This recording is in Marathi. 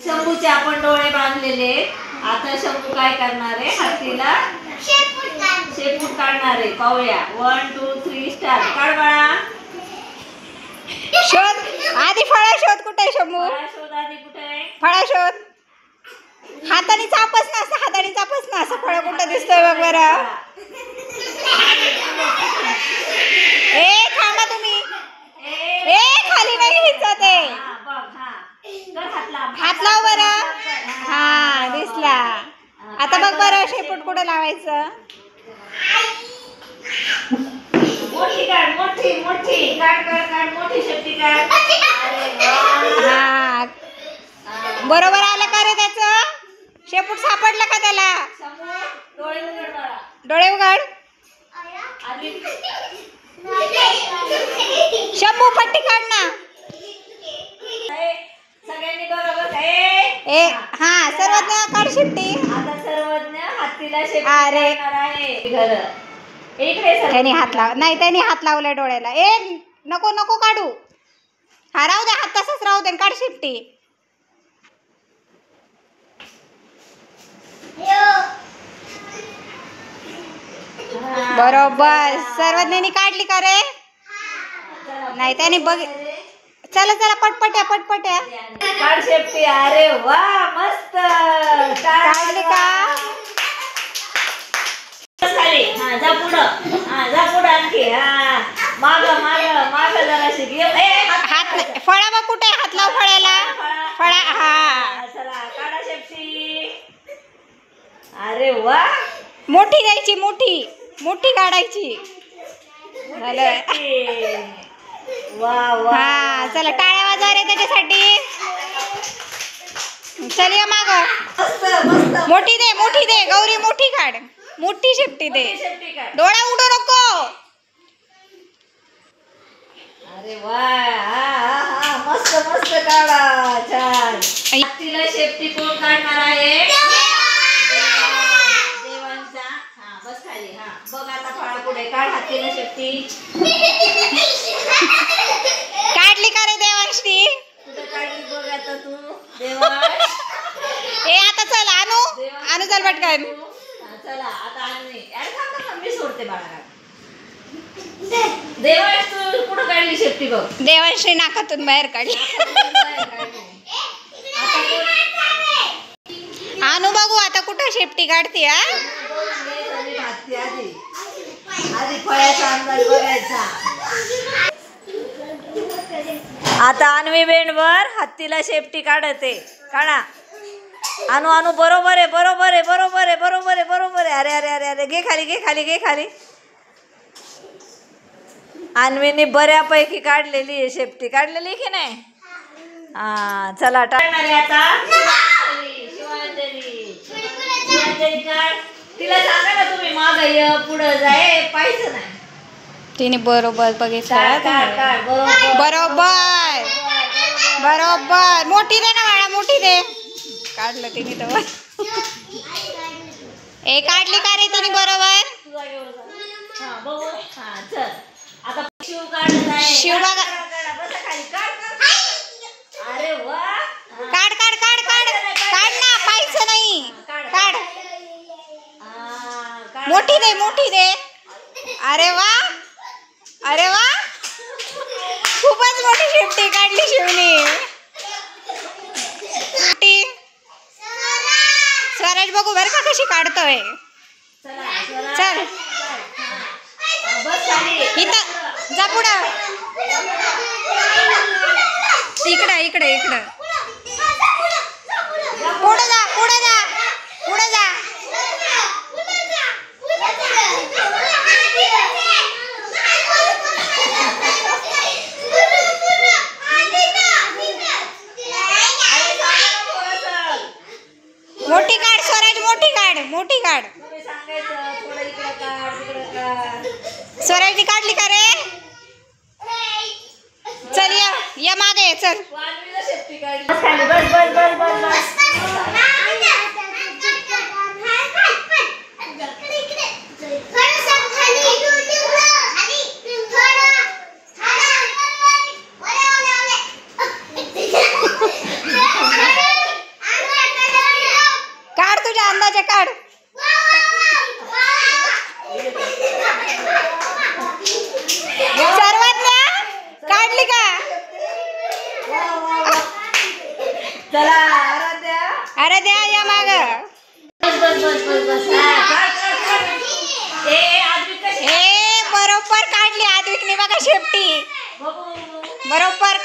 शंभूचे आपण डोळे बांधलेले. आता शंभू काय करणार आहे? हत्तीला शेपूट काढणार आहे. पाहूया. 1 2 3 स्टार्ट. काढ बाळा. शोध आधी फळा शोध. कुठे आहे शंभू? फळा शोध आधी. कुठे आहे फळा शोध. हाताने चापच ना असं. हाताने चापच ना असं. फळ कुठं दिसतोय बघ बरं. ए थांबा तुम्ही. ए खाली नाही घ्यायचं ते. हात लाव बरं. हा दिसला. आता बघ बरं शेपूट कुठं लावायचं. मोठी काढ. मोठी मोठी काढ काढ काढ. मोठी शेपटी काढ. हा बरोबर आलं का रे त्याचं? शेपूट सापडलं का त्याला? डोळे उघड बाळा. डोळे उघड. आधी शंभू पट्टी काढ ना. सगळ्यांनी बरोबर. ए हा सर्वज्ञ काढ शेपटी. आता सर्वज्ञ हत्तीला शेपटी अरे. काढणार आहे. घर इकडे सर. त्याने हात लाव. नाही त्याने हात लावलाय डोळ्याला. ए नको नको काढू. हा राहू दे. हात तसंच राहू दे. काढ शेपटी. बरोबर. सर्वज्ञानी काढली का रे? नाही त्याने बघ. चला चला पटपट्या पटपट्या. काढ शेपटी. अरे वा मस्त काढली का? खाली. हा जा पुढं. हा जा पुढं आणखी. हा माग माग माग जराशी घे. हात फळा बघ कुठे. हात लाव फळ्याला. फळा. हा चला काढा शेपटी. अरे वा. मोठी द्यायची. मोठी मोठी काढायची. झालं. वा वा. हा चला टाळ्या वाजवा रे त्याच्यासाठी. चल या माग. मस्त मस्त. मोठी दे. मोठी दे. गौरी मोठी काढ. मोठी शेपटी दे. शेपटी काढ. डोळा उडू नको. अरे वा. हा हा हा मस्त मस्त काढा. छान. हत्तीला शेपटी कोण काढणार आहे? देवांचा. हा बस खाली. हा बघ आता फळा पुढे काढ. हत्तीला शेपटी काढली का रे देवांशी? कुठे काढली बघ आता तू. देवांश. ए आता चल आणू. आणू चल पटकन. चला आता आणली. अरे थांब थांब. मी सोडते बाळा. देवांश तू कुठं काढली शेपटी बघ. देवांशी नाकातून बाहेर काढली. आणू बघू आता कुठं शेपटी काढते. हा आधी फळ्याचा अंदाज बघायचा. आता अन्वी बेंडवर हत्तीला शेपटी काढते. काढा. आणू आणू. बरोबर आहे बरोबर आहे बरोबर आहे बरोबर आहे बरोबर आहे. अरे अरे अरे अरे घे खाली घे खाली घे खाली. अन्वीने बऱ्यापैकी काढलेली आहे. शेपटी काढलेली की नाही? हा चला टाळणार आहे आता. शिवांजली. शिवांजली काढ. तिला सांगा ना तुम्ही माग ये पुढं जाय. पाहायचं नाही. तिने बरोबर बघितलं. बरोबर बरोबर बरोबर. मोठी दे ना बाळा. मोठी दे. काढलं तिने तर. ए काढली का रे तिने बरोबर? हा बघू. हा चल आता शिव काढत आहे. शिव बघा. बसा खाली. काढ. अरे वा. काढ काढ काढ काढ काढ ना. पाहायचं नाही. काढ. मोठी दे. मोठी दे. अरे वा. अरे वा. खूपच मोठी शेपटी काढली शिवनी. स्वराज बघू बरं का कशी काढतोय. चल इथं जा पुढं. इकडं इकडं इकडं. पुढं जा पुढं जा पुढं जा. मोठी काढ स्वराज. मोठी काढ. मोठी काढ. स्वराजनी काढली का रे? चल या मागे चल. बस बस बस बस बस. तुझ्या अंदाजे काढ. सर्वातल्या काढली का? चला आराध्या. अरे द्या या माग. बस बस बस बस बस. आद्विक कशी? हे बरोबर काढली आद्विकने बघा शेपटी. बघू. बरोबर